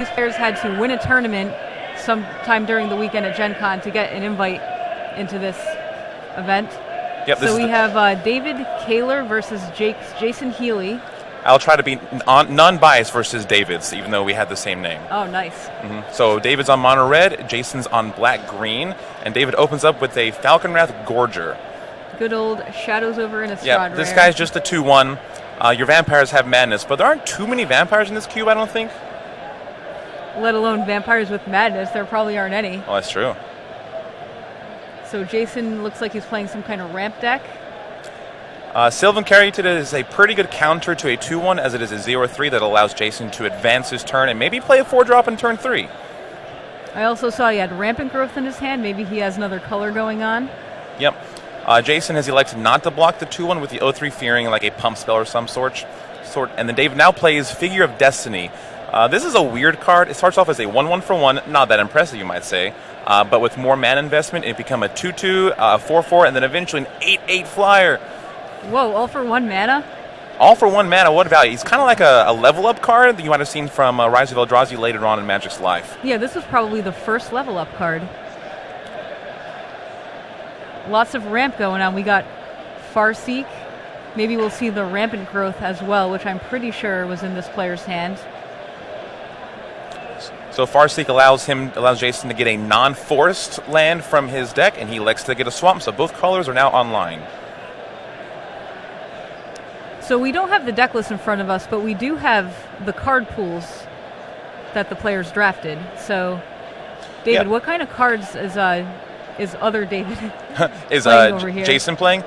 These players had to win a tournament sometime during the weekend at Gen Con to get an invite into this event. Yep, so we have David Kaler versus Jason Healy. I'll try to be non-biased versus David's, even though we had the same name. Oh, nice. So David's on mono red, Jason's on black green, and David opens up with a Falcon Wrath Gorger. Good old Shadows over Innistrad. Yeah, this guy's just a 2-1. Your vampires have madness, but there aren't too many vampires in this cube, I don't think. Let alone vampires with madness, there probably aren't any. Oh, that's true. So Jason looks like he's playing some kind of ramp deck. Sylvan Caryatid is a pretty good counter to a 2-1, as it is a 0-3 that allows Jason to advance his turn and maybe play a 4-drop in turn 3. I also saw he had Rampant Growth in his hand. Maybe he has another color going on. Yep. Jason has elected not to block the 2-1 with the 0-3 Fearing, like a pump spell or some sort. And then Dave now plays Figure of Destiny. This is a weird card. It starts off as a 1-1 for 1, not that impressive, you might say. But with more mana investment, it becomes a 2-2, 4-4, and then eventually an 8-8 flyer. Whoa, all for 1 mana? All for 1 mana, what value? He's kind of like a level-up card that you might have seen from Rise of Eldrazi later on in Magic's life. Yeah, this was probably the first level-up card. Lots of ramp going on. We got Farseek. Maybe we'll see the Rampant Growth as well, which I'm pretty sure was in this player's hand. So Farseek allows Jason to get a non-forest land from his deck, and he elects to get a swamp, so both colors are now online. So we don't have the deck list in front of us, but we do have the card pools that the players drafted. So, David, what kind of cards is other David playing over here? Jason playing?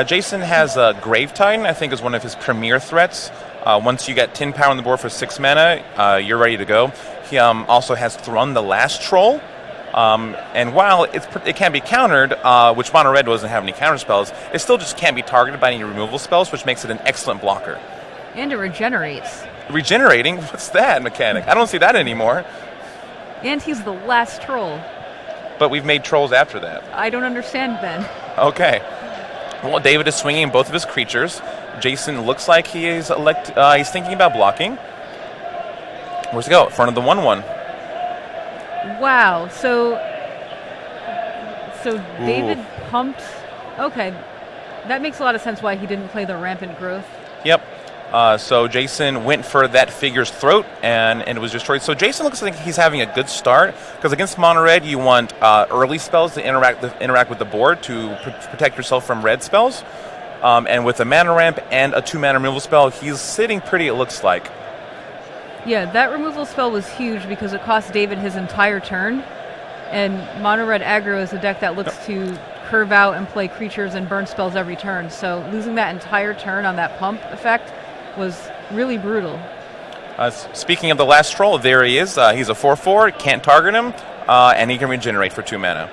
Jason has Grave Titan, I think, is one of his premier threats. Once you get 10 power on the board for 6 mana, you're ready to go. He also has Thrun the Last Troll. And while it can be countered, which mono red doesn't have any counter spells, it still just can't be targeted by any removal spells, which makes it an excellent blocker. And it regenerates. Regenerating? What's that mechanic? I don't see that anymore. And he's the last troll. But we've made trolls after that. I don't understand then. Okay. Well, David is swinging both of his creatures. Jason looks like he's thinking about blocking. Where's he go? In front of the 1-1. Wow. So David pumped. Okay. That makes a lot of sense why he didn't play the Rampant Growth. Yep. So Jason went for that Figure's Throat, and it was destroyed. So Jason looks like he's having a good start, because against mono red, you want early spells to interact with the board to protect yourself from red spells. And with a mana ramp and a 2-mana removal spell, he's sitting pretty, it looks like. Yeah, that removal spell was huge because it cost David his entire turn. And mono red aggro is a deck that looks to curve out and play creatures and burn spells every turn. So losing that entire turn on that pump effect was really brutal. Speaking of the last troll, there he is. He's a 4-4, can't target him, and he can regenerate for 2 mana.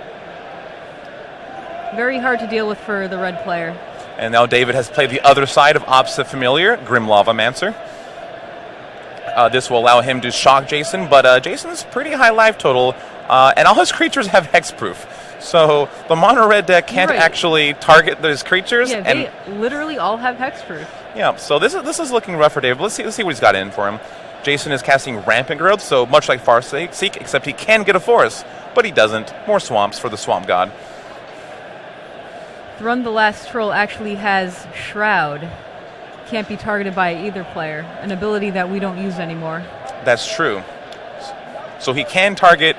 Very hard to deal with for the red player. And now David has played the other side of opposite familiar, Grim Lavamancer. This will allow him to shock Jason, but Jason's pretty high life total, and all his creatures have hexproof. So the mono red deck can't actually target those creatures. Yeah, they literally all have hexproof. Yeah, so this is looking rough for David. Let's see what he's got in for him. Jason is casting Rampant Growth, so much like Farseek, except he can get a forest, but he doesn't. More swamps for the Swamp God. Thrun the Last Troll actually has Shroud. Can't be targeted by either player, an ability that we don't use anymore. That's true. So he can target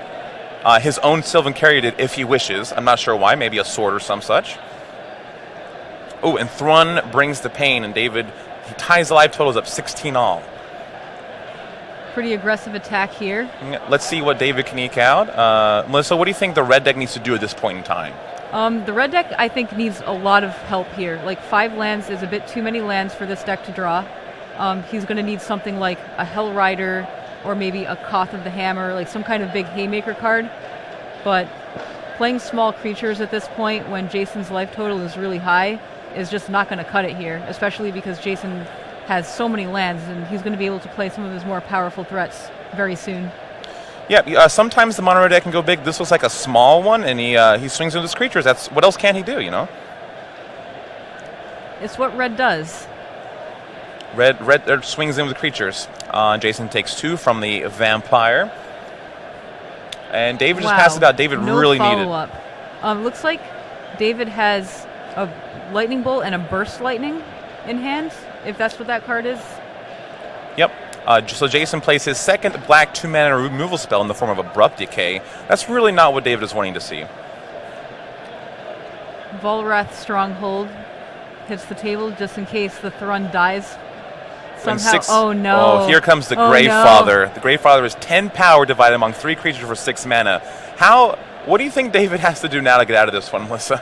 his own Sylvan Caryatid if he wishes. I'm not sure why, maybe a sword or some such. Oh, and Thrun brings the pain, and David, he ties the life totals up 16 all. Pretty aggressive attack here. Let's see what David can eke out. Melissa, what do you think the red deck needs to do at this point in time? The red deck, I think, needs a lot of help here. Like 5 lands is a bit too many lands for this deck to draw. He's going to need something like a Hell Rider or maybe a Koth of the Hammer, like some kind of big Haymaker card. But playing small creatures at this point when Jason's life total is really high is just not going to cut it here, especially because Jason has so many lands and he's going to be able to play some of his more powerful threats very soon. Yeah, sometimes the mono red deck can go big. This looks like a small one, and he swings with his creatures. That's what else can he do, you know? It's what red does. Red swings in with the creatures. Jason takes 2 from the vampire. And David just passes out. David really needed. Looks like David has a lightning bolt and a burst lightning in hand, if that's what that card is. Yep. So Jason plays his second black 2-mana removal spell in the form of Abrupt Decay. That's really not what David is wanting to see. Volrath Stronghold hits the table just in case the Thrun dies somehow. Oh no. Oh, here comes the Gravefather. No. The Gravefather is 10 power divided among 3 creatures for 6 mana. What do you think David has to do now to get out of this one, Melissa?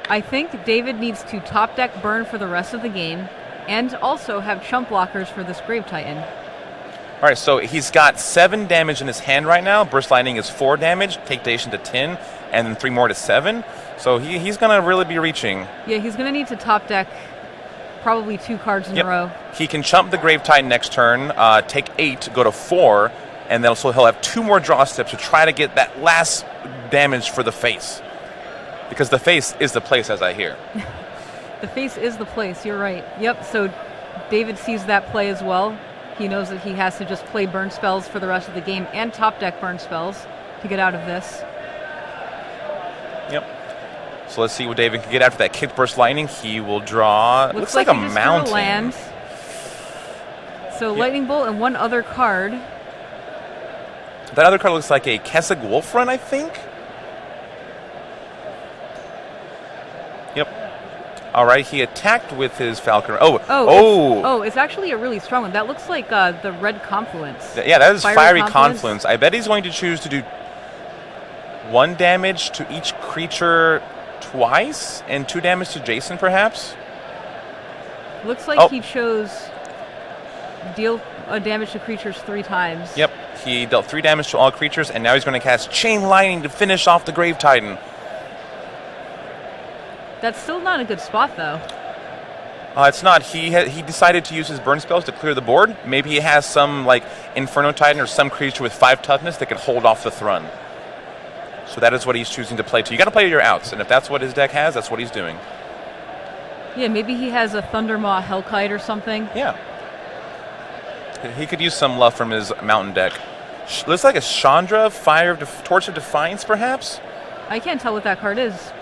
I think David needs to top deck burn for the rest of the game and also have chump blockers for this Grave Titan. All right, so he's got 7 damage in his hand right now. Burst Lightning is 4 damage, take Dacian to 10, and then 3 more to 7. So he's going to really be reaching. Yeah, he's going to need to top deck probably 2 cards in a row. He can chump the Grave Titan next turn, take 8, go to 4, and then so he'll have 2 more draw steps to try to get that last damage for the face. Because the face is the place, as I hear. The face is the place, you're right. Yep, so David sees that play as well. He knows that he has to just play burn spells for the rest of the game and top deck burn spells to get out of this. Yep. So let's see what David can get after that kick burst lightning. He will draw. Looks like a mountain. Land. So lightning bolt and 1 other card. That other card looks like a Kessig Wolfrun, I think. Yep. All right, he attacked with his Falcon. Oh, it's actually a really strong one. That looks like the Red Confluence. Yeah, that is Fiery Confluence. I bet he's going to choose to do 1 damage to each creature twice and 2 damage to Jason, perhaps. Looks like he chose deal damage to creatures 3 times. Yep, he dealt 3 damage to all creatures, and now he's going to cast Chain Lightning to finish off the Grave Titan. That's still not a good spot, though. It's not. He decided to use his burn spells to clear the board. Maybe he has some like Inferno Titan or some creature with 5 toughness that could hold off the Thrun. So that is what he's choosing to play to. You got to play your outs, and if that's what his deck has, that's what he's doing. Yeah, maybe he has a Thundermaw Hellkite or something. Yeah. He could use some love from his mountain deck. Looks like a Chandra, Torch of Defiance, perhaps? I can't tell what that card is.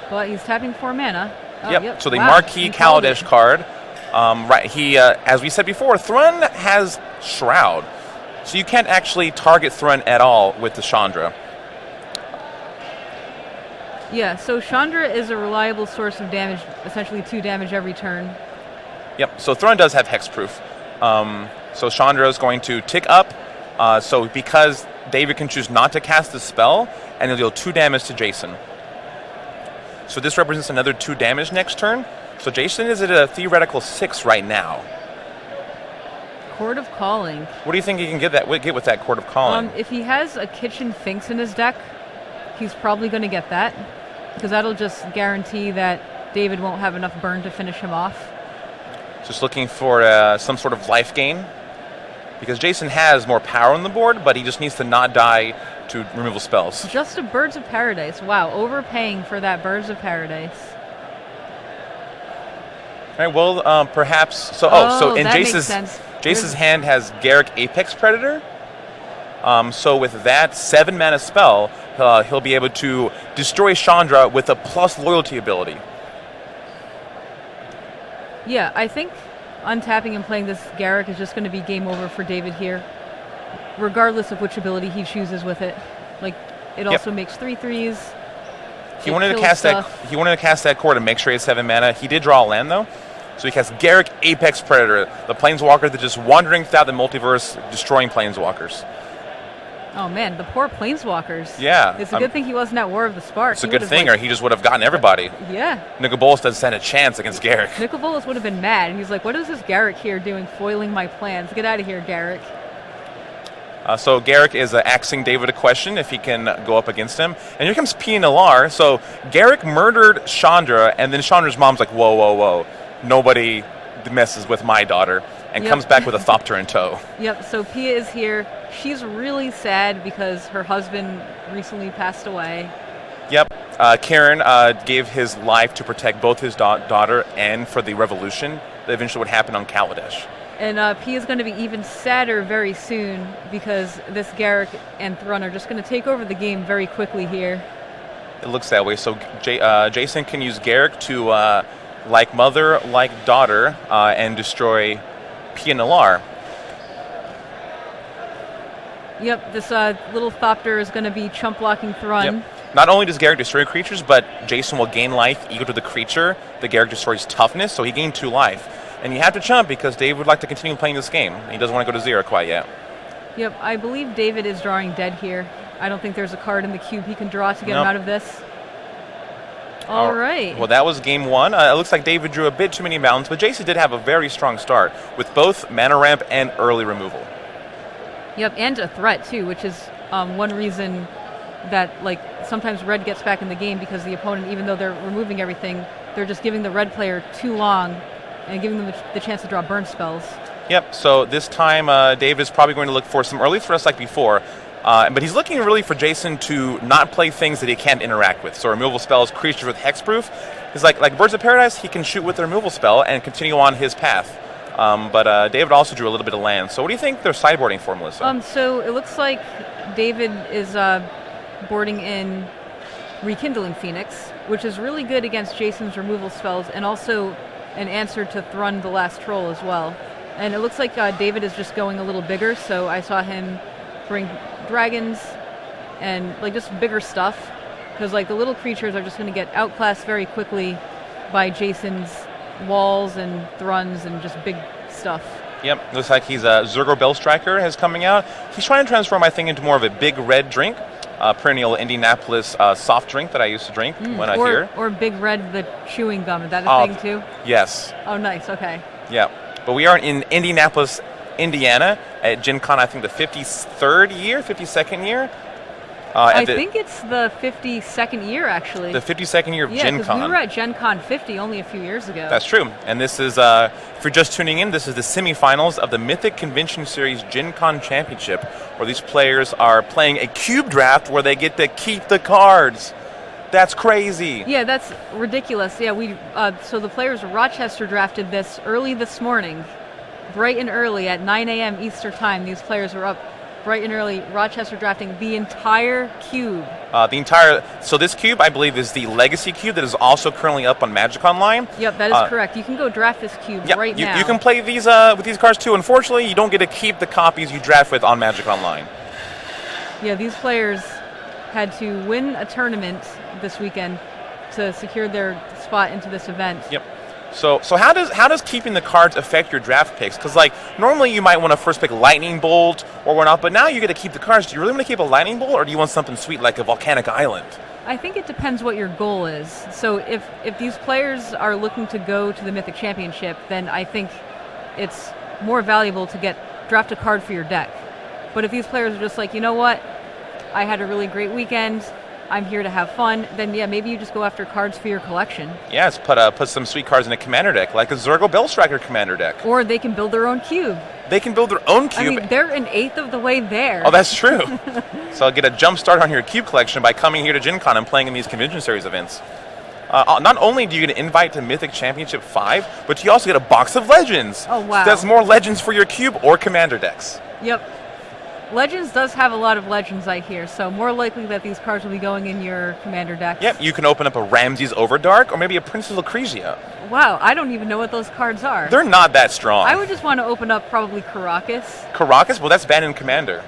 But he's tapping 4 mana. Yep. So the Marquee Kaladesh card. He, as we said before, Thrun has Shroud. So you can't actually target Thrun at all with the Chandra. Yeah, so Chandra is a reliable source of damage, essentially 2 damage every turn. Yep, so Thrun does have hexproof. So Chandra is going to tick up. So because David can choose not to cast the spell, and he'll deal 2 damage to Jason. So this represents another 2 damage next turn. So Jason is at a theoretical 6 right now. Chord of Calling. What do you think he can get with that Chord of Calling? If he has a Kitchen Finks in his deck, he's probably going to get that. Because that'll just guarantee that David won't have enough burn to finish him off. Just looking for some sort of life gain. Because Jason has more power on the board, but he just needs to not die to removal spells. Just a Birds of Paradise. Wow, overpaying for that Birds of Paradise. All right, well, perhaps... So in Jason's hand has Garruk Apex Predator. So with that 7-mana spell, he'll be able to destroy Chandra with a plus loyalty ability. Yeah, I think untapping and playing this Garruk is just going to be game over for David here, regardless of which ability he chooses with it. Like, it also makes 3/3s. He wanted to cast that core to make sure he has 7 mana. He did draw a land though, so he casts Garruk Apex Predator, the planeswalker that's just wandering throughout the multiverse, destroying planeswalkers. Oh man, the poor planeswalkers. Yeah. It's a good thing he wasn't at War of the Spark. It's a good thing, or he just would have gotten everybody. Yeah. Nicol Bolas doesn't stand a chance against Garruk. Nicol Bolas would have been mad. He's like, what is this Garruk here doing, foiling my plans? Get out of here, Garruk. So Garruk is asking David a question if he can go up against him. And here comes P&LR. So Garruk murdered Chandra, and then Chandra's mom's like, whoa, whoa, whoa. Nobody messes with my daughter. And comes back with a Thopter in tow. Yep, so Pia is here. She's really sad because her husband recently passed away. Yep. Karen gave his life to protect both his daughter and for the revolution eventually would happen on Kaladesh. And P is going to be even sadder very soon because this Garrick and Thrun are just going to take over the game very quickly here. It looks that way. So Jason can use Garrick to, like mother, like daughter, and destroy P and Alar. Yep, this little Thopter is going to be chump blocking Thrun. Yep. Not only does Garrick destroy creatures, but Jason will gain life equal to the creature. The Garrick destroys toughness, so he gained 2 life. And you have to chump because Dave would like to continue playing this game. He doesn't want to go to 0 quite yet. Yep, I believe David is drawing dead here. I don't think there's a card in the cube he can draw to get him out of this. All right. Well, that was game 1. It looks like David drew a bit too many mountains, but Jason did have a very strong start with both mana ramp and early removal. Yep, and a threat too, which is one reason that like sometimes red gets back in the game because the opponent, even though they're removing everything, they're just giving the red player too long and giving them the chance to draw burn spells. Yep, so this time Dave is probably going to look for some early threats like before, but he's looking really for Jason to not play things that he can't interact with. So removal spells, creatures with hexproof. He's like Birds of Paradise, he can shoot with the removal spell and continue on his path. But David also drew a little bit of land. So what do you think they're sideboarding for, Melissa? So it looks like David is boarding in Rekindling Phoenix, which is really good against Jason's removal spells and also an answer to Thrun the Last Troll as well. And it looks like David is just going a little bigger, so I saw him bring dragons and like just bigger stuff because like the little creatures are just going to get outclassed very quickly by Jason's walls and Thruns and just big stuff. Yep, looks like he's a Zergo Bellstriker is coming out. He's trying to transform, I think, into more of a big red drink. Perennial Indianapolis soft drink that I used to drink when I hear. Or Big Red, the chewing gum. Is that a thing too? Yes. Oh, nice. Okay. Yeah. But we are in Indianapolis, Indiana at Gen Con, I think the 52nd year. I think it's the 52nd year, actually. The 52nd year of Gen Con. Yeah, because we were at Gen Con 50 only a few years ago. That's true. And this is, if you're just tuning in, this is the semifinals of the Mythic Convention Series Gen Con Championship, where these players are playing a cube draft where they get to keep the cards. That's crazy. Yeah, that's ridiculous. Yeah, so the players of Rochester drafted this early this morning, bright and early at 9 a.m. Eastern Time. These players were up bright and early. Rochester drafting the entire cube. So this cube, I believe, is the Legacy cube that is also currently up on Magic Online. Yep, that is correct. You can go draft this cube right now. You can play these with these cards too. Unfortunately, you don't get to keep the copies you draft with on Magic Online. Yeah, these players had to win a tournament this weekend to secure their spot into this event. Yep. So how does keeping the cards affect your draft picks? Because like normally you might want to first pick Lightning Bolt or whatnot, but now you get to keep the cards. Do you really want to keep a Lightning Bolt, or do you want something sweet like a Volcanic Island? I think it depends what your goal is. So if these players are looking to go to the Mythic Championship, then I think it's more valuable to draft a card for your deck. But if these players are just like, you know what, I had a really great weekend, I'm here to have fun, then yeah, maybe you just go after cards for your collection. Yes, put some sweet cards in a commander deck, like a Zergo Bellstriker commander deck. Or they can build their own cube. They can build their own cube. I mean, they're an eighth of the way there. Oh, that's true. So get a jump start on your cube collection by coming here to Gen Con and playing in these Convention Series events. Not only do you get an invite to Mythic Championship 5, but you also get a box of Legends. Oh, wow. So that's more Legends for your cube or commander decks. Yep. Legends does have a lot of Legends, I hear, so more likely that these cards will be going in your commander deck. Yep, you can open up a Ramses Overdark or maybe a Princess Lucrezia. Wow, I don't even know what those cards are. They're not that strong. I would just want to open up probably Caracas. Caracas? Well, that's banned in Commander.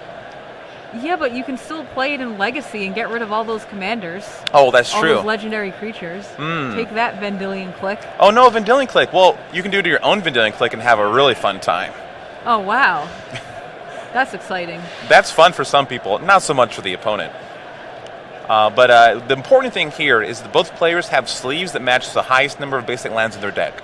Yeah, but you can still play it in Legacy and get rid of all those commanders. Oh, that's true. All those legendary creatures. Take that, Vendilion Click. Oh, no, Vendilion Click. Well, you can do it to your own Vendilion Click and have a really fun time. Oh, wow. That's exciting. That's fun for some people, not so much for the opponent. But the important thing here is that both players have sleeves that match the highest number of basic lands in their deck.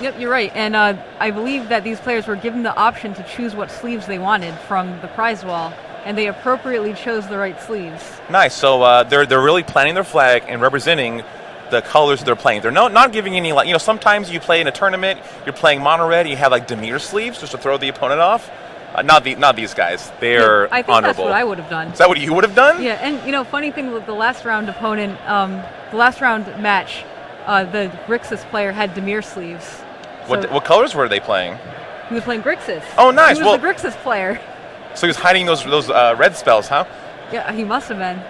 Yep, you're right. And I believe that these players were given the option to choose what sleeves they wanted from the prize wall, and they appropriately chose the right sleeves. Nice. So they're really planting their flag and representing the colors they're playing. They're not giving any, like, sometimes you play in a tournament, you're playing mono red, you have like Dimir sleeves just to throw the opponent off. Not these guys. They're I think honorable. That's what I would have done. Is that what you would have done? Yeah, and funny thing with the last round opponent, the last round match, the Grixis player had Dimir sleeves. What colors were they playing? He was playing Grixis. Oh, nice. He was the Grixis player. So he was hiding those red spells, huh? Yeah, he must have been.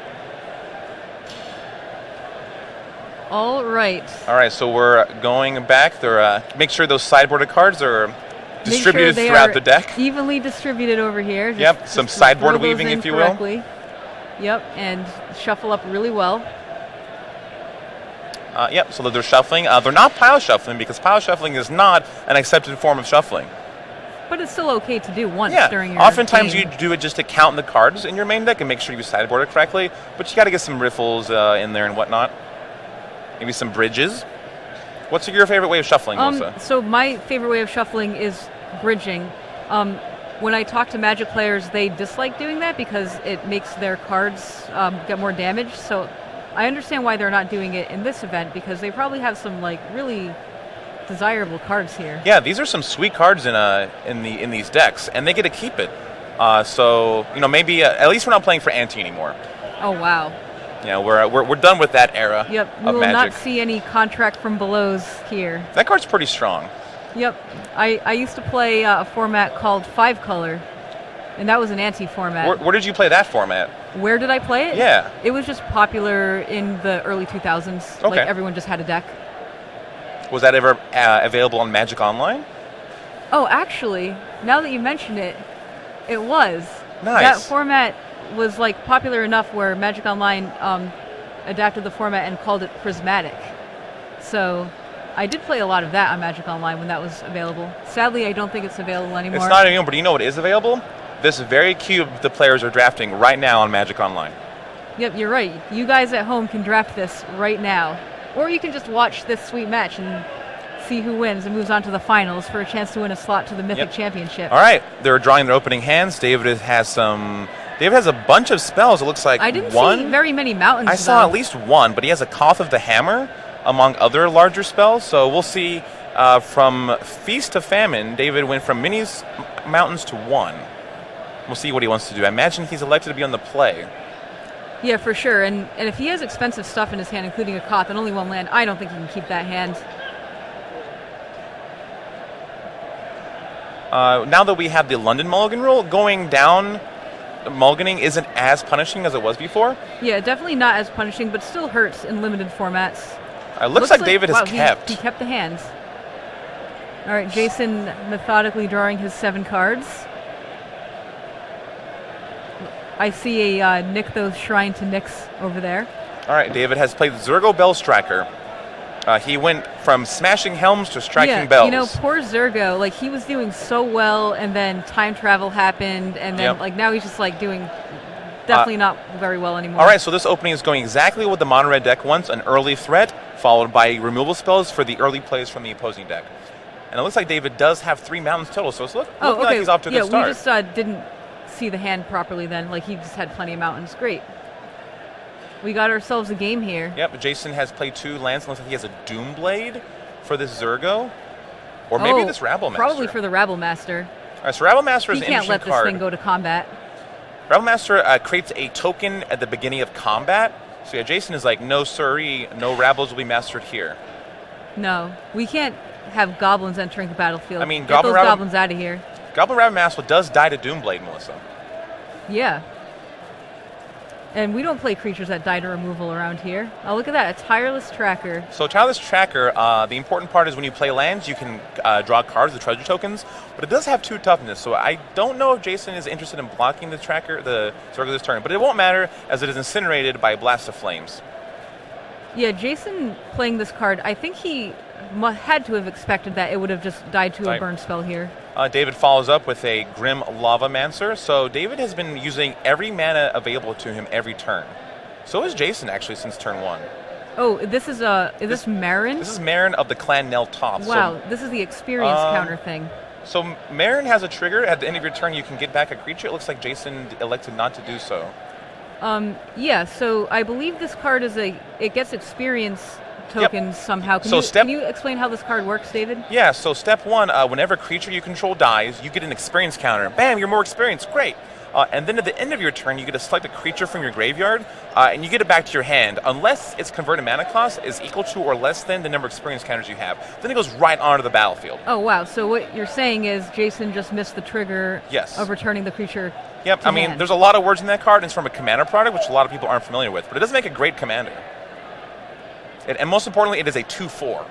All right. All right, so we're going back. They're make sure those sideboarded cards are distributed throughout the deck. Evenly distributed over here. Yep, some sideboard weaving, if you will. Yep, and shuffle up really well. Yep, so they're shuffling. They're not pile shuffling because pile shuffling is not an accepted form of shuffling. But it's still okay to do once during your oftentimes game. you do it just to count the cards in your main deck and make sure you sideboard it correctly. But you got to get some riffles in there and whatnot. Maybe some bridges. What's your favorite way of shuffling, Melissa? So my favorite way of shuffling is bridging. When I talk to Magic players, they dislike doing that because it makes their cards get more damage. So I understand why they're not doing it in this event because they probably have some really desirable cards here. Yeah, these are some sweet cards in these decks, and they get to keep it. So maybe at least we're not playing for ante anymore. Oh wow. Yeah, we're done with that era. Yep, of we will Magic. not see any contract from belows here. That card's pretty strong. Yep, I used to play a format called 5-color, and that was an anti-format. Where did you play that format? Where did I play it? Yeah. It was just popular in the early 2000s. Okay. Like everyone just had a deck. Was that ever available on Magic Online? Oh, actually, now that you mention it, it was. Nice. That format was popular enough where Magic Online adapted the format and called it Prismatic. So I did play a lot of that on Magic Online when that was available. Sadly, I don't think it's available anymore. It's not anymore, but you know what is available? This very cube the players are drafting right now on Magic Online. Yep, you're right. You guys at home can draft this right now. Or you can just watch this sweet match and see who wins and moves on to the finals for a chance to win a slot to the Mythic Championship. All right, they're drawing their opening hands. David has a bunch of spells. It looks like I didn't see very many mountains. I saw at least one, but he has a Koth of the Hammer among other larger spells. So we'll see. From Feast to Famine, David went from minis mountains to one. We'll see what he wants to do. I imagine he's elected to be on the play. Yeah, for sure. And if he has expensive stuff in his hand, including a Koth and only one land, I don't think he can keep that hand. Now that we have the London Mulligan rule, going down mulliganing isn't as punishing as it was before. Yeah, definitely not as punishing, but still hurts in limited formats. Looks like David has kept. He kept the hands. All right, Jason methodically drawing his 7 cards. I see a Nick those Shrine to Nyx over there. All right, David has played Zurgo Bell Striker. He went from smashing helms to striking bells. Poor Zurgo, he was doing so well, and then time travel happened, and then now he's just doing definitely not very well anymore. All right, so this opening is going exactly what the mono red deck wants: an early threat followed by removal spells for the early plays from the opposing deck. And it looks like David does have 3 mountains total, so it's looking like he's off to a good start. We just didn't see the hand properly then. He just had plenty of mountains. Great. We got ourselves a game here. Yep, Jason has played 2 lands. It looks like he has a Doomblade for this Zurgo. Or maybe this Rabble Master. Probably for the Rabble Master. All right, so Rabble Master is an interesting card. He can't let this thing go to combat. Rabble Master creates a token at the beginning of combat. So yeah, Jason is like, no siree, no Rabbles will be mastered here. No, we can't have goblins entering the battlefield. I mean, get those goblins out of here. Goblin Rabble Master does die to Doomblade, Melissa. Yeah. And we don't play creatures that die to removal around here. Oh, look at that, a Tireless Tracker. So Tireless Tracker, the important part is when you play lands, you can draw cards, the treasure tokens, but it does have 2 toughness, so I don't know if Jason is interested in blocking the Tracker, the Zurgo this turn, but it won't matter as it is incinerated by Blast of Flames. Yeah, Jason playing this card, I think he had to have expected that it would have just died to a burn spell here. David follows up with a Grim Lava Mancer. So David has been using every mana available to him every turn. So is Jason actually since turn 1. Oh, this is this Marin? This is Marin of the clan Nel Toth. Wow, this is the experience counter thing. So Marin has a trigger. At the end of your turn, you can get back a creature. It looks like Jason elected not to do so. Yeah, so I believe this card is it gets experience tokens somehow. Can you explain how this card works, David? Yeah, so step 1, whenever a creature you control dies, you get an experience counter. Bam, you're more experienced. Great. And then at the end of your turn, you get to select a creature from your graveyard, and you get it back to your hand, unless its converted mana cost is equal to or less than the number of experience counters you have. Then it goes right onto the battlefield. Oh, wow. So what you're saying is Jason just missed the trigger of returning the creature Yep, I mean, hand. there's a lot of words in that card, and it's from a commander product, which a lot of people aren't familiar with, but it does make a great commander. And most importantly, it is a 2/4.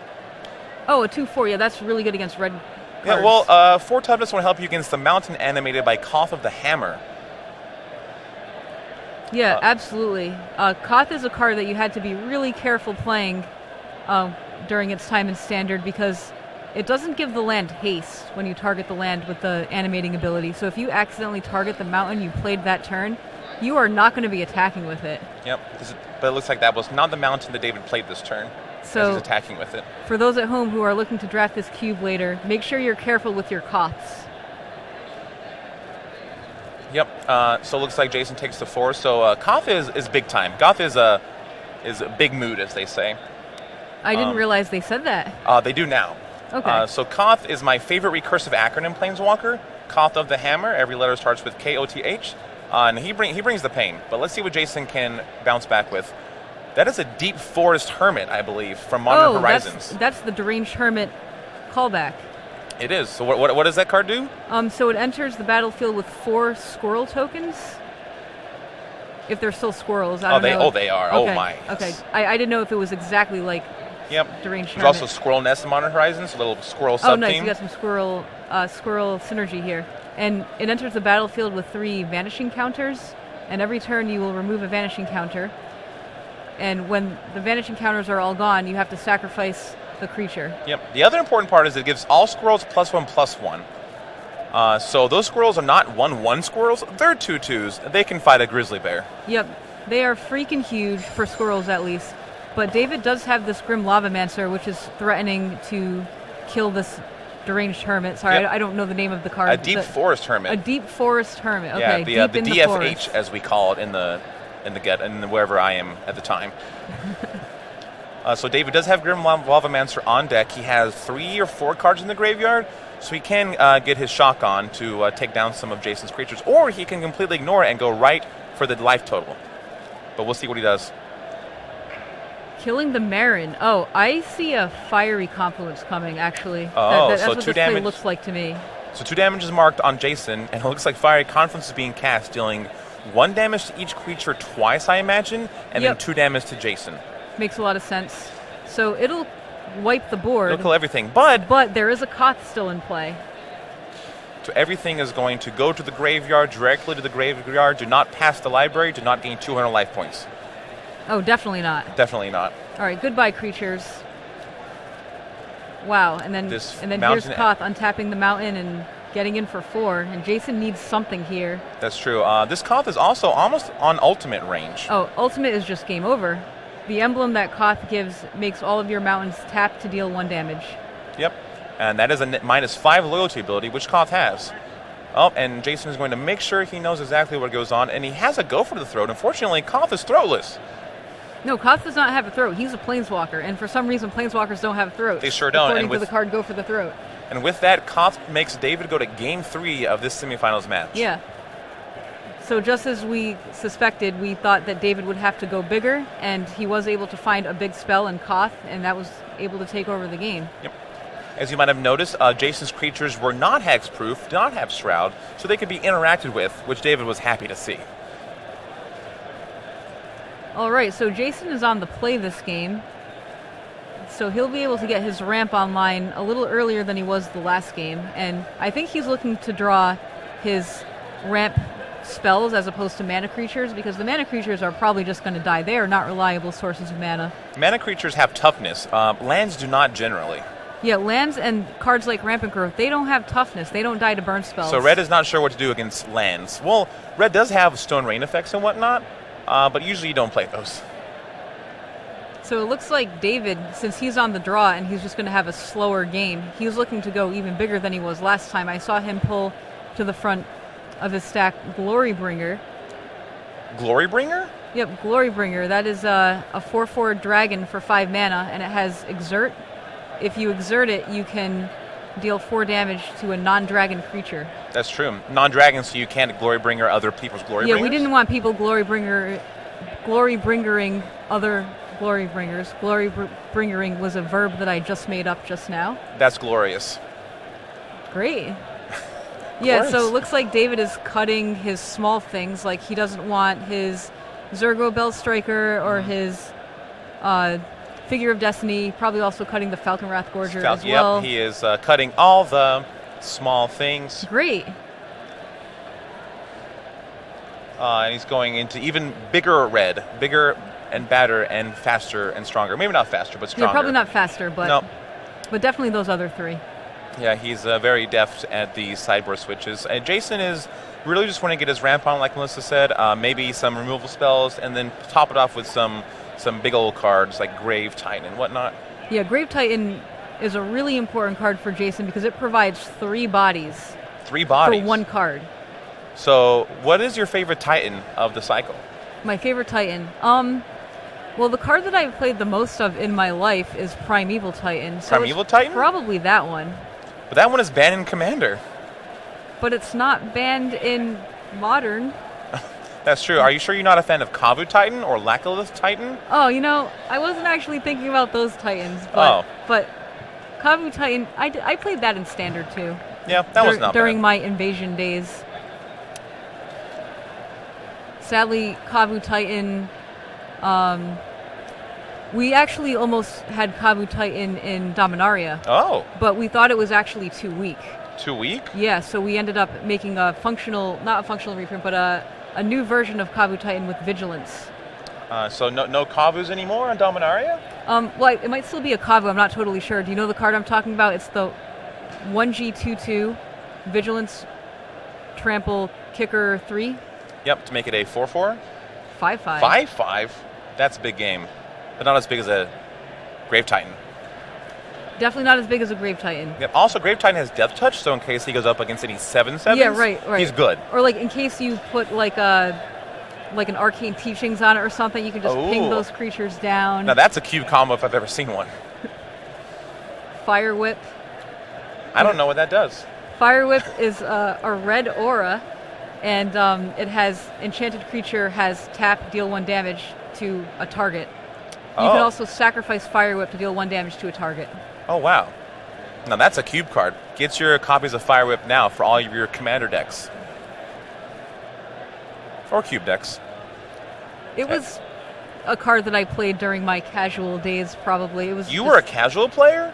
Oh, a 2/4. Yeah, that's really good against red cards. Yeah, well, 4 toughness will help you against the mountain animated by Koth of the Hammer. Yeah, absolutely. Koth is a card that you had to be really careful playing during its time in Standard because it doesn't give the land haste when you target the land with the animating ability. So if you accidentally target the mountain you played that turn, you are not going to be attacking with it. Yep, but it looks like that was not the mountain that David played this turn. So he's attacking with it. For those at home who are looking to draft this cube later, make sure you're careful with your Koths. Yep. So it looks like Jason takes the 4. So Koth is big time. Goth is a big mood, as they say. I didn't realize they said that. They do now. Okay. So Koth is my favorite recursive acronym planeswalker. Koth of the Hammer. Every letter starts with K-O-T-H. And he brings the pain. But let's see what Jason can bounce back with. That is a Deep Forest Hermit, I believe, from Modern Horizons. That's the Deranged Hermit callback. It is. So what does that card do? So it enters the battlefield with 4 squirrel tokens. If they're still squirrels, I don't know. Oh, they are. Okay. Oh my. Okay. I didn't know if it was exactly like Deranged Hermit. There's also Squirrel Nest in Modern Horizons, a little squirrel sub-team. Oh, nice. You got some squirrel synergy here. And it enters the battlefield with 3 vanishing counters. And every turn you will remove a vanishing counter. And when the vanishing counters are all gone, you have to sacrifice the creature. Yep. The other important part is it gives all squirrels +1/+1. So those squirrels are not 1/1 squirrels. They're 2/2s. They can fight a grizzly bear. Yep. They are freaking huge, for squirrels at least. But David does have this Grim Lavamancer, which is threatening to kill this Deranged Hermit. Sorry, I don't know the name of the card. A Deep Forest Hermit. A Deep Forest Hermit. Okay, yeah, deep in the the DFH, forest. as we call it in wherever I am at the time. So David does have Grim Lavamancer on deck. He has 3 or 4 cards in the graveyard, so he can get his shock on to take down some of Jason's creatures, or he can completely ignore it and go right for the life total. But we'll see what he does. Killing the Marin. Oh, I see a Fiery Confluence coming, actually. Oh, that's so what 2 this damage play looks like to me. So 2 damage is marked on Jason, and it looks like Fiery Confluence is being cast, dealing 1 damage to each creature twice, I imagine, and then 2 damage to Jason. Makes a lot of sense. So it'll wipe the board. It'll kill everything, but there is a Koth still in play. So everything is going to go to the graveyard, directly to the graveyard. Do not pass the library. Do not gain 200 life points. Oh, definitely not. Definitely not. All right, goodbye, creatures. Wow, and then here's Koth untapping the mountain and getting in for 4, and Jason needs something here. That's true. This Koth is also almost on ultimate range. Oh, ultimate is just game over. The emblem that Koth gives makes all of your mountains tap to deal 1 damage. Yep, and that is a -5 loyalty ability, which Koth has. Oh, and Jason is going to make sure he knows exactly what goes on, and he has a go for the throat. Unfortunately, Koth is throatless. No, Koth does not have a throat. He's a planeswalker, and for some reason, planeswalkers don't have throats. They sure don't. According to the card, go for the throat. And with that, Koth makes David go to Game 3 of this semifinals match. Yeah. So just as we suspected, we thought that David would have to go bigger, and he was able to find a big spell in Koth, and that was able to take over the game. Yep. As you might have noticed, Jason's creatures were not hexproof, did not have Shroud, so they could be interacted with, which David was happy to see. All right, so Jason is on the play this game, so he'll be able to get his ramp online a little earlier than he was the last game, and I think he's looking to draw his ramp spells as opposed to mana creatures, because the mana creatures are probably just going to die. They are not reliable sources of mana. Mana creatures have toughness. Lands do not generally. Yeah, lands and cards like Rampant Growth, they don't have toughness. They don't die to burn spells. So Red is not sure what to do against lands. Well, Red does have Stone Rain effects and whatnot, but usually you don't play those. So it looks like David, since he's on the draw and he's just going to have a slower game, he's looking to go even bigger than he was last time. I saw him pull to the front of his stack Glorybringer. Glorybringer? Yep, Glorybringer. That is a 4/4 dragon for 5 mana, and it has Exert. If you exert it, you can deal 4 damage to a non-dragon creature. That's true. Non-dragon, so you can't Glorybringer other people's Glorybringers? Yeah, we didn't want people Glorybringering other Glorybringers. Glorybringering was a verb that I just made up just now. That's glorious. Great. Yeah, so it looks like David is cutting his small things. Like he doesn't want his Zergo Bellstriker or his Figure of Destiny. Probably also cutting the Falconwrath Gorger as well. Yep, he is cutting all the small things. Great. And he's going into even bigger red. Bigger and badder and faster and stronger. Maybe not faster, but stronger. Yeah, probably not faster, but no. But definitely those other 3. Yeah, he's very deft at the sideboard switches. And Jason is really just want to get his ramp on, like Melissa said. Maybe some removal spells, and then top it off with some big old cards like Grave Titan and whatnot. Yeah, Grave Titan is a really important card for Jason because it provides 3 bodies. 3 bodies? For 1 card. So what is your favorite Titan of the cycle? My favorite Titan? Well, the card that I've played the most of in my life is Primeval Titan. So Primeval Titan? Probably that one. But that one is banned in Commander. But it's not banned in Modern. That's true. Are you sure you're not a fan of Kavu Titan or Lackalith Titan? Oh, I wasn't actually thinking about those Titans. But Kavu Titan, I played that in Standard too. Yeah, that was not during bad. my Invasion days. Sadly, Kavu Titan, we actually almost had Kavu Titan in Dominaria. Oh. But we thought it was actually too weak. Too weak? Yeah, so we ended up making not a functional reprint, but a new version of Kavu Titan with Vigilance. So no Kavus anymore on Dominaria? Well, it might still be a Kavu, I'm not totally sure. Do you know the card I'm talking about? It's the 1G 2/2 Vigilance Trample Kicker 3. Yep, to make it a 4/4? 5/5. 5/5? That's a big game. But not as big as a Grave Titan. Definitely not as big as a Grave Titan. Yep. Also, Grave Titan has Death Touch, so in case he goes up against any 7/7s, yeah, right. he's good. Or like in case you put like an Arcane Teachings on it or something, you can just ping those creatures down. Now that's a cube combo if I've ever seen one. Fire Whip. I don't know what that does. Fire Whip is a red aura, and it has Enchanted Creature has tap, deal 1 damage to a target. You can also sacrifice Fire Whip to deal 1 damage to a target. Oh, wow. Now that's a cube card. Get your copies of Fire Whip now for all of your Commander decks. Or cube decks. It was a card that I played during my casual days, probably. You were a casual player?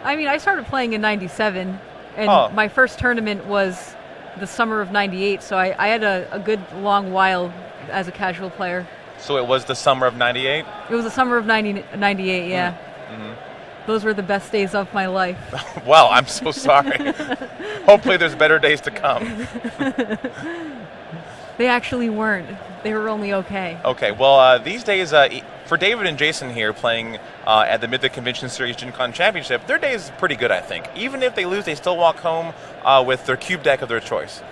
I mean, I started playing in 97, and my first tournament was the summer of 98, so I had a good long while as a casual player. So it was the summer of 98? It was the summer of 98, yeah. Mm-hmm. Those were the best days of my life. Well, I'm so sorry. Hopefully there's better days to come. They actually weren't. They were only okay. Okay, well, these days, for David and Jason here playing at the Mythic Convention Series Gen Con Championship, their day is pretty good, I think. Even if they lose, they still walk home with their cube deck of their choice.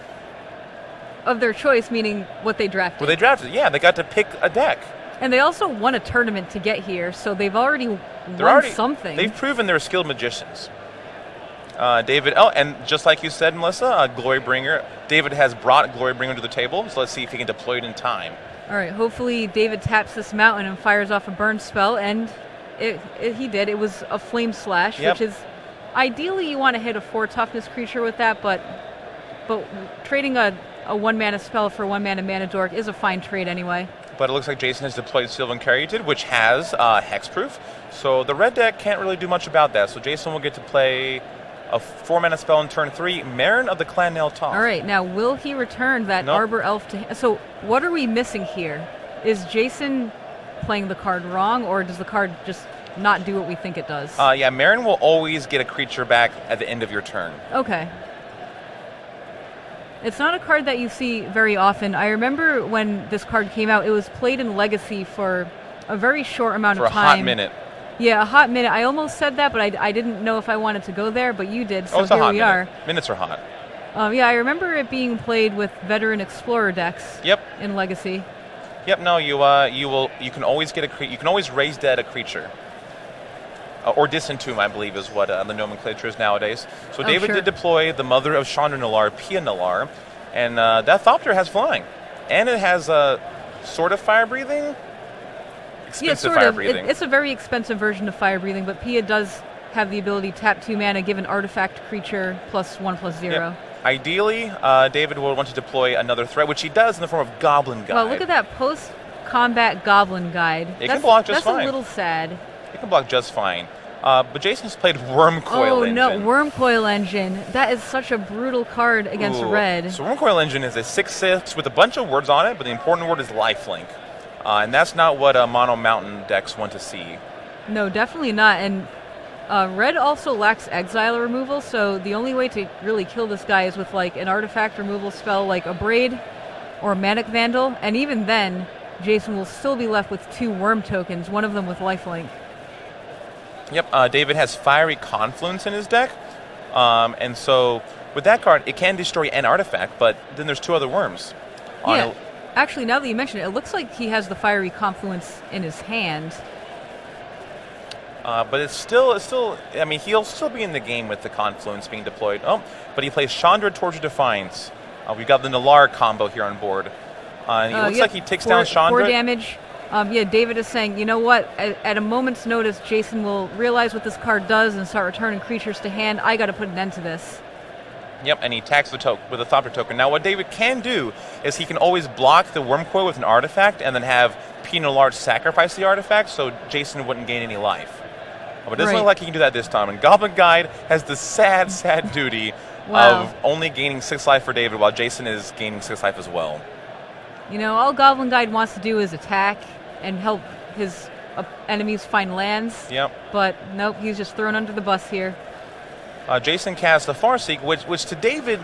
Of their choice, meaning what they drafted. Well, they drafted, yeah. They got to pick a deck. And they also won a tournament to get here, so they've already won something. They've proven they're skilled magicians. David, and just like you said, Melissa, Glorybringer. David has brought Glorybringer to the table, so let's see if he can deploy it in time. All right, hopefully David taps this mountain and fires off a burn spell, and he did. It was a Flame Slash, which is ideally you want to hit a 4 toughness creature with that, but trading a 1-mana spell for 1-mana Mana Dork is a fine trade anyway. But it looks like Jason has deployed Sylvan Caryatid, which has hexproof. So the red deck can't really do much about that. So Jason will get to play a 4-mana spell in turn 3, Marin of the Clan Nail Toth. All right, now will he return that Arbor Elf to him? So what are we missing here? Is Jason playing the card wrong, or does the card just not do what we think it does? Yeah, Marin will always get a creature back at the end of your turn. Okay. It's not a card that you see very often. I remember when this card came out, it was played in Legacy for a very short amount of time. For a hot minute. Yeah, a hot minute. I almost said that, but I didn't know if I wanted to go there, but you did, so here we are. Minutes are hot. Yeah, I remember it being played with Veteran Explorer decks in Legacy. Yep. No, you can always get you can always raise dead a creature. Or Disentomb, I believe, is what the nomenclature is nowadays. So David did deploy the Mother of Chandra Nalaar, Pia Nalaar, and that Thopter has flying. And it has sort of fire breathing? Expensive fire breathing. It's a very expensive version of fire breathing, but Pia does have the ability to tap 2 mana, give an artifact creature +1/+0. Yep. Ideally, David would want to deploy another threat, which he does in the form of Goblin Guide. Well, look at that post-combat Goblin Guide. It can block just fine. That's a little sad. It can block just fine. But Jason's played Wormcoil Engine. Oh, no, Wormcoil Engine. That is such a brutal card against red. So Wormcoil Engine is a 6/6 with a bunch of words on it, but the important word is lifelink. And that's not what Mono Mountain decks want to see. No, definitely not. And red also lacks exile removal, so the only way to really kill this guy is with like an artifact removal spell like a Braid or Manic Vandal. And even then, Jason will still be left with 2 worm tokens, one of them with lifelink. Yep, David has Fiery Confluence in his deck, and so with that card, it can destroy an artifact, but then there's 2 other worms. Yeah, actually, now that you mention it, it looks like he has the Fiery Confluence in his hand. But it's still, I mean, he'll still be in the game with the Confluence being deployed. Oh, but he plays Chandra, Torch of Defiance. We've got the Nalaar combo here on board. And it looks like he takes down Chandra. 4 damage. David is saying, you know what? At a moment's notice, Jason will realize what this card does and start returning creatures to hand. I got to put an end to this. Yep, and he attacks with a Thopter token. Now, what David can do is he can always block the Wormcoil with an artifact and then have Pina Large sacrifice the artifact so Jason wouldn't gain any life. But it doesn't look like he can do that this time. And Goblin Guide has the sad, sad duty of only gaining 6 life for David while Jason is gaining 6 life as well. You know, all Goblin Guide wants to do is attack and help his enemies find lands. Yep. But nope, he's just thrown under the bus here. Jason casts the Farseek, which to David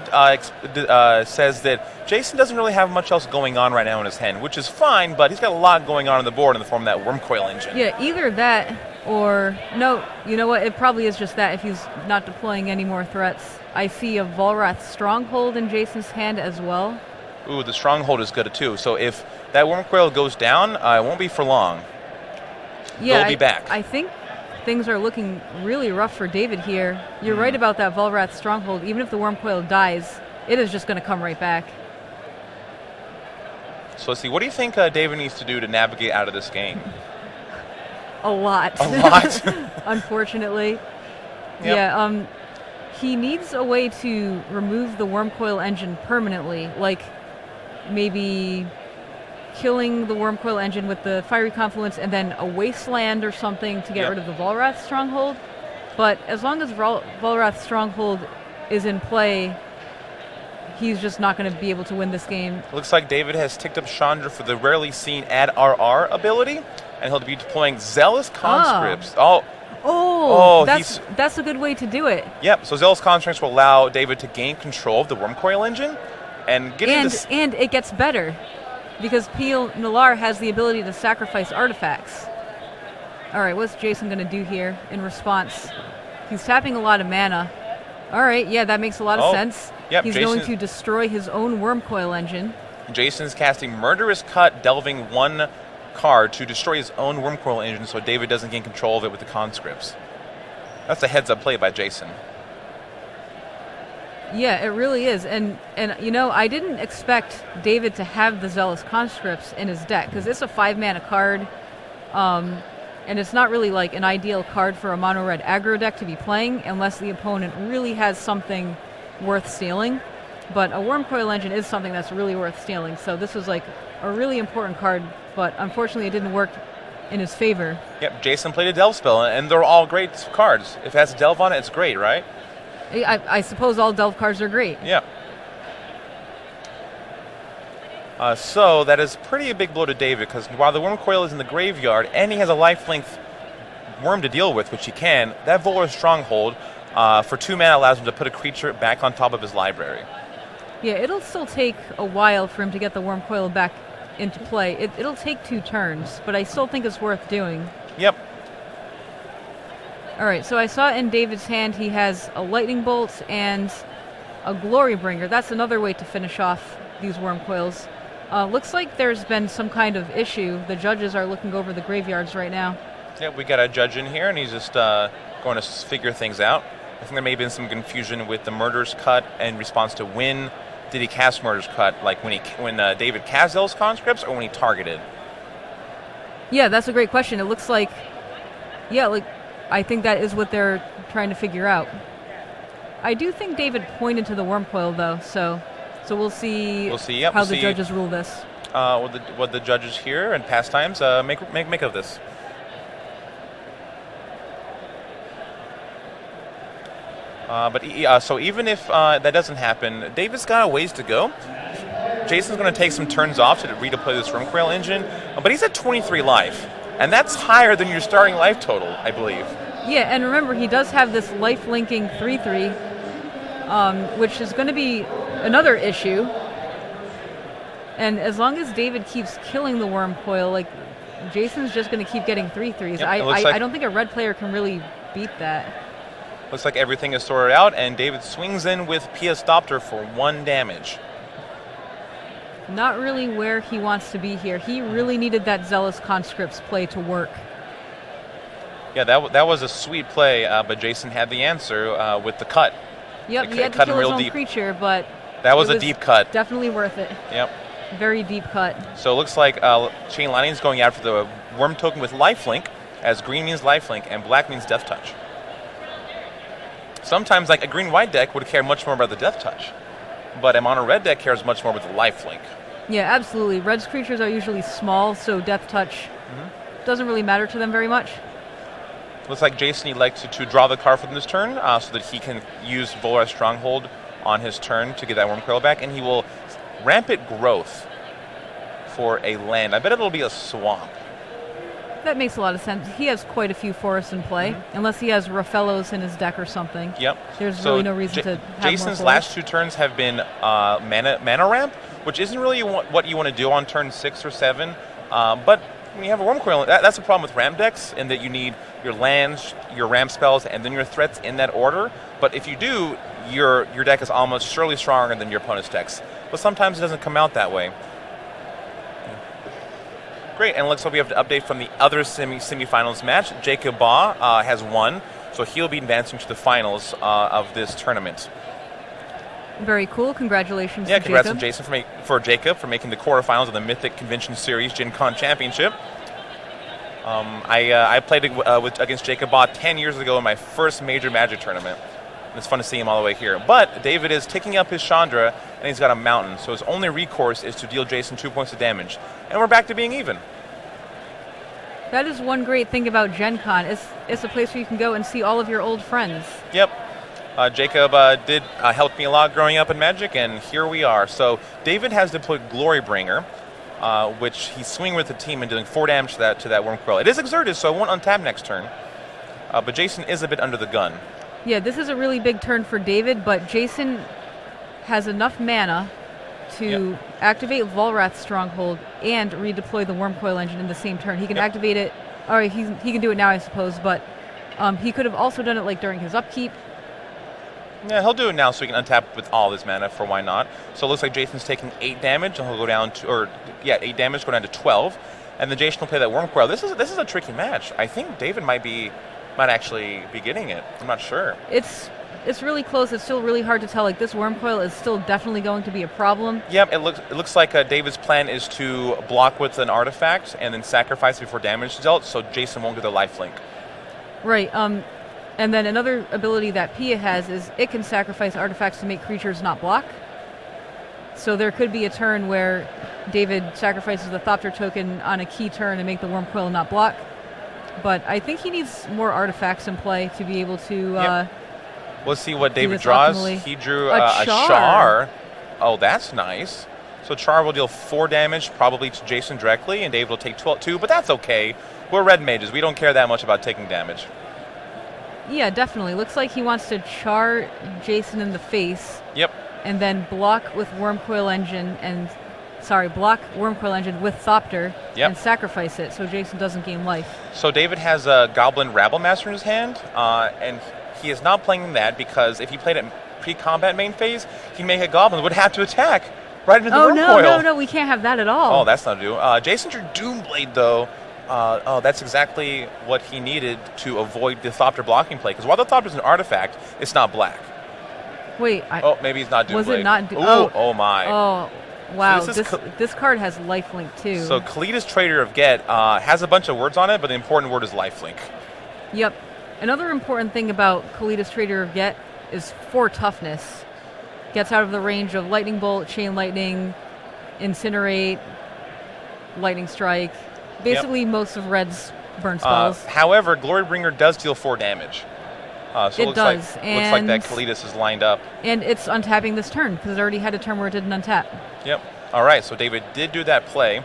says that Jason doesn't really have much else going on right now in his hand, which is fine, but he's got a lot going on the board in the form of that Wormcoil Engine. Yeah, either that or, no, you know what, it probably is just that if he's not deploying any more threats. I see a Volrath Stronghold in Jason's hand as well. Ooh, the Stronghold is good too. So if that Wormcoil goes down, it won't be for long. Yeah, They'll be back. I think things are looking really rough for David here. You're right about that Volrath Stronghold. Even if the Wormcoil dies, it is just going to come right back. So let's see. What do you think David needs to do to navigate out of this game? A lot. A lot? Unfortunately. Yep. Yeah, he needs a way to remove the Wormcoil Engine permanently, like maybe killing the Wormcoil Engine with the Fiery Confluence and then a Wasteland or something to get rid of the Volrath Stronghold. But as long as Volrath Stronghold is in play, he's just not going to be able to win this game. Looks like David has ticked up Chandra for the rarely seen Add RR ability, and he'll be deploying Zealous Conscripts. That's a good way to do it. Yep, so Zealous Conscripts will allow David to gain control of the Wormcoil Engine and get into And it gets better, because Pia Nalaar has the ability to sacrifice artifacts. All right, what's Jason going to do here in response? He's tapping a lot of mana. All right, yeah, that makes a lot of sense. Yep, He's going to destroy his own Wormcoil Engine. Jason's casting Murderous Cut, delving 1 card to destroy his own Wormcoil Engine so David doesn't gain control of it with the conscripts. That's a heads-up play by Jason. Yeah, it really is. And you know, I didn't expect David to have the Zealous Conscripts in his deck, because it's a 5-mana card, and it's not really like an ideal card for a mono-red aggro deck to be playing unless the opponent really has something worth stealing. But a Wormcoil Engine is something that's really worth stealing, so this was like a really important card, but unfortunately it didn't work in his favor. Yep, Jason played a Delve spell, and they're all great cards. If it has a Delve on it, it's great, right? I suppose all Delve cards are great. Yeah. So that is pretty a big blow to David, because while the Wormcoil is in the graveyard and he has a lifelink worm to deal with, which he can, that Volrath Stronghold for 2 mana allows him to put a creature back on top of his library. Yeah, it'll still take a while for him to get the Wormcoil back into play. It'll take 2 turns, but I still think it's worth doing. Yep. All right, so I saw in David's hand he has a Lightning Bolt and a Glorybringer. That's another way to finish off these Wormcoils. Looks like there's been some kind of issue. The judges are looking over the graveyards right now. Yeah, we got a judge in here, and he's just going to figure things out. I think there may have been some confusion with the murder's cut in response to when did he cast murder's cut, like when David cast those conscripts or when he targeted. Yeah, that's a great question. It looks like, I think that is what they're trying to figure out. I do think David pointed to the worm coil, though, so we'll see. Yep, how the judges rule this. What the judges here and pastimes make of this. So even if that doesn't happen, David's got a ways to go. Jason's going to take some turns off to redeploy this worm coil engine, but he's at 23 life, and that's higher than your starting life total, I believe. Yeah, and remember, he does have this life-linking 3/3, which is going to be another issue. And as long as David keeps killing the worm coil, like, Jason's just going to keep getting 3/3s. Yep, I don't think a red player can really beat that. Looks like everything is sorted out, and David swings in with PS Dopter for 1 damage. Not really where he wants to be here. He really needed that Zealous Conscripts play to work. Yeah, that was a sweet play, but Jason had the answer with the cut. Yep, he had to kill his own creature, but that was a deep cut. Definitely worth it. Yep. Very deep cut. So it looks like Chain Lightning is going after the worm token with lifelink, as green means lifelink and black means death touch. Sometimes, like, a green-white deck would care much more about the death touch, but a mono-red deck cares much more about the lifelink. Yeah, absolutely. Red's creatures are usually small, so death touch doesn't really matter to them very much. Looks like Jason, he'd like to draw the card from this turn so that he can use Volra's Stronghold on his turn to get that worm coil back, and he will Rampant Growth for a land. I bet it'll be a swamp. That makes a lot of sense. He has quite a few forests in play, unless he has Raffellos in his deck or something. Yep. There's really no reason to have Jason's more last 2 turns have been mana ramp, which isn't really what you want to do on turn 6 or 7. But when you have a worm coil, that's a problem with ramp decks, in that you need your lands, your ramp spells, and then your threats in that order. But if you do, your deck is almost surely stronger than your opponent's decks. But sometimes it doesn't come out that way. Great, and it looks like we have an update from the other semifinals match. Jacob Baugh has won, so he'll be advancing to the finals of this tournament. Very cool. Congratulations to Jacob. On Jason for Jacob for making the quarterfinals of the Mythic Convention Series Gen Con Championship. I played against Jacob Baugh 10 years ago in my first major Magic tournament. And it's fun to see him all the way here. But David is taking up his Chandra, and he's got a mountain, so his only recourse is to deal Jason 2 points of damage. And we're back to being even. That is one great thing about Gen Con. It's a place where you can go and see all of your old friends. Yep. Jacob did help me a lot growing up in Magic, and here we are. So David has deployed Glorybringer, which he's swinging with the team and doing 4 damage to that worm coil. It is exerted, so it won't untap next turn. But Jason is a bit under the gun. Yeah, this is a really big turn for David, but Jason has enough mana to activate Volrath's Stronghold and redeploy the Worm Coil Engine in the same turn. He can activate it. All right, he can do it now, I suppose, but he could have also done it like during his upkeep. Yeah, he'll do it now so he can untap with all his mana, for why not. So it looks like Jason's taking 8 damage, and he'll go down to, 8 damage, go down to 12. And then Jason will play that Worm Coil. This is a tricky match. I think David might actually be getting it. I'm not sure. It's really close. It's still really hard to tell. Like, this Worm Coil is still definitely going to be a problem. Yep, it looks like David's plan is to block with an artifact and then sacrifice before damage is dealt, so Jason won't get the lifelink. Right. And then another ability that Pia has is it can sacrifice artifacts to make creatures not block. So there could be a turn where David sacrifices the Thopter token on a key turn and make the Worm Coil not block. But I think he needs more artifacts in play to be able to... We'll see what David draws. Optimally. He drew a Char. Oh, that's nice. So Char will deal 4 damage, probably to Jason directly, and David will take 2, but that's okay. We're red mages. We don't care that much about taking damage. Yeah, definitely. Looks like he wants to char Jason in the face. Yep. And then block with Worm Coil Engine block Worm Coil Engine with Thopter and sacrifice it so Jason doesn't gain life. So David has a Goblin Rabble Master in his hand, and he is not playing that because if he played it in pre-combat main phase, he'd make a Goblin that would have to attack. right into the Oh, worm no, coil. no, we can't have that at all. Oh, that's not due. Jason's your Doomblade, though. That's exactly what he needed to avoid the Thopter blocking play. Because while the Thopter is an artifact, it's not black. Wait. Maybe he's not Doomblade. Was it not? Oh my. Oh, wow. So this card has lifelink, too. So Kalida's Trader of Get has a bunch of words on it, but the important word is lifelink. Yep. Another important thing about Kalida's Trader of Get is 4 toughness. Gets out of the range of Lightning Bolt, Chain Lightning, Incinerate, Lightning Strike. Basically, most of Red's burn spells. However, Glorybringer does deal 4 damage. So it does. Looks like that Kalidas is lined up. And it's untapping this turn, because it already had a turn where it didn't untap. Yep. All right, so David did do that play.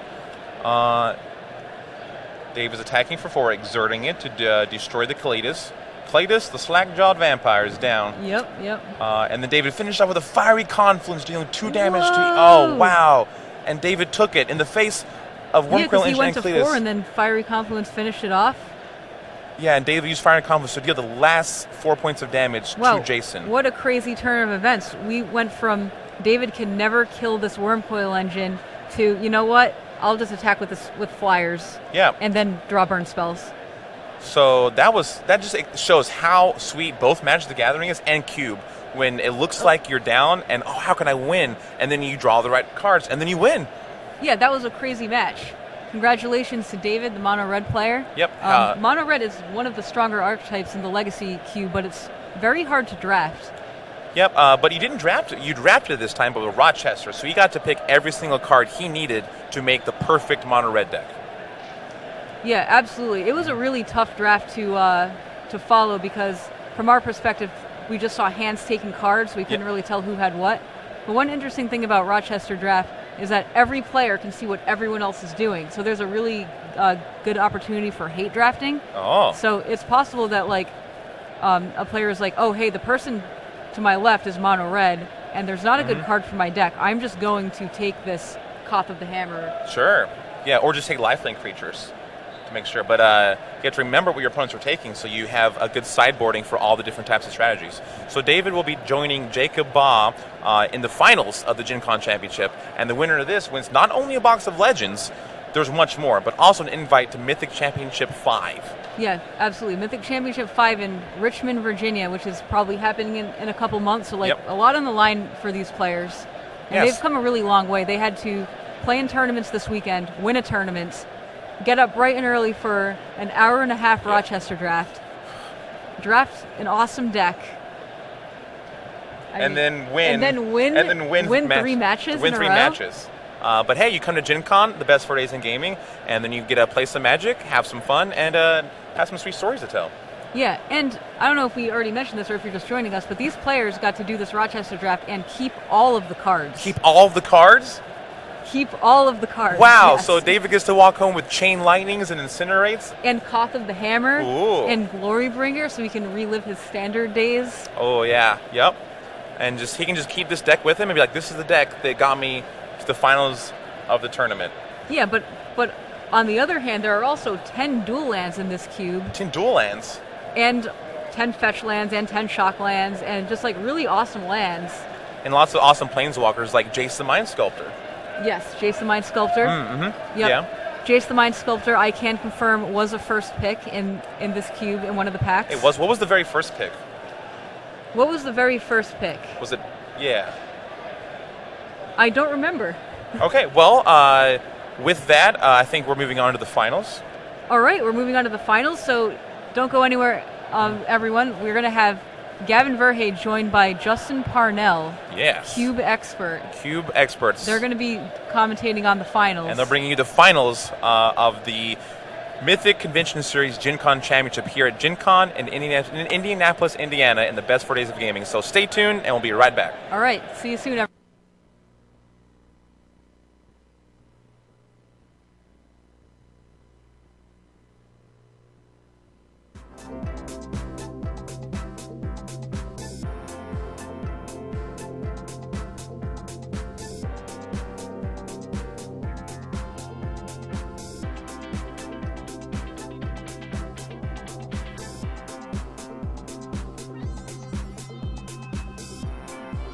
Dave is attacking for 4, exerting it to destroy the Kalidas. Kalidas, the slack-jawed vampire, is down. Yep. And then David finished off with a Fiery Confluence, dealing 2 damage to... Whoa. Oh, wow. And David took it in the face of Wormcoil because he Engine went and to Kalidas. 4 and then Fiery Confluence finished it off. Yeah, and David used Fiery Confluence to deal the last 4 points of damage to Jason. What a crazy turn of events. We went from David can never kill this Wormcoil Engine to, you know what, I'll just attack with flyers. Yeah. And then draw burn spells. So that just shows how sweet both Magic the Gathering is and Cube. When it looks like you're down and, how can I win? And then you draw the right cards and then you win. Yeah, that was a crazy match. Congratulations to David, the Mono Red player. Yep. Mono Red is one of the stronger archetypes in the Legacy Cube, but it's very hard to draft. Yep, but you didn't draft it. You drafted it this time, but with Rochester. So he got to pick every single card he needed to make the perfect Mono Red deck. Yeah, absolutely. It was a really tough draft to follow because, from our perspective, we just saw hands taking cards. So we couldn't really tell who had what. But one interesting thing about Rochester draft is that every player can see what everyone else is doing. So there's a really good opportunity for hate drafting. Oh. So it's possible that a player is like, oh, hey, the person to my left is mono red, and there's not a good card for my deck. I'm just going to take this Koth of the Hammer. Sure. Yeah, or just take lifelink creatures to make sure. But you have to remember what your opponents are taking, so you have a good sideboarding for all the different types of strategies. So David will be joining Jacob Ba in the finals of the Gen Con Championship, and the winner of this wins not only a box of Legends, there's much more, but also an invite to Mythic Championship 5. Yeah, absolutely. Mythic Championship 5 in Richmond, Virginia, which is probably happening in a couple months. So, a lot on the line for these players. And they've come a really long way. They had to play in tournaments this weekend, win a tournament, get up bright and early for an hour and a half Rochester draft an awesome deck. And then win 3 matches win in 3 a row. matches. But hey, you come to Gen Con, the best 4 days in gaming, and then you get to play some Magic, have some fun, and have some sweet stories to tell. Yeah, and I don't know if we already mentioned this or if you're just joining us, but these players got to do this Rochester draft and keep all of the cards. Keep all of the cards? Keep all of the cards. Wow, yes. So David gets to walk home with Chain Lightnings and Incinerates? And Koth of the Hammer. Ooh. And Glorybringer, so he can relive his standard days. Oh, yeah. Yep. And he can just keep this deck with him and be like, this is the deck that got me to the finals of the tournament. Yeah, but on the other hand, there are also 10 dual lands in this cube. 10 dual lands? And 10 fetch lands and 10 shock lands and just really awesome lands. And lots of awesome planeswalkers like Jace the Mind Sculptor. Yes, Jace the Mind Sculptor. Mm-hmm. Yep. Yeah. Jace the Mind Sculptor, I can confirm, was a first pick in this cube in one of the packs. It was. What was the very first pick? What was the very first pick? Was it? Yeah. I don't remember. Okay, well, with that, I think we're moving on to the finals. All right, we're moving on to the finals, so don't go anywhere, everyone. We're going to have Gavin Verhey joined by Justin Parnell. Yes. Cube expert. Cube experts. They're going to be commentating on the finals. And they're bringing you the finals of the Mythic Convention Series Gen Con Championship here at Gen Con in Indianapolis, Indiana, in the best 4 days of gaming. So stay tuned, and we'll be right back. All right, see you soon, everyone.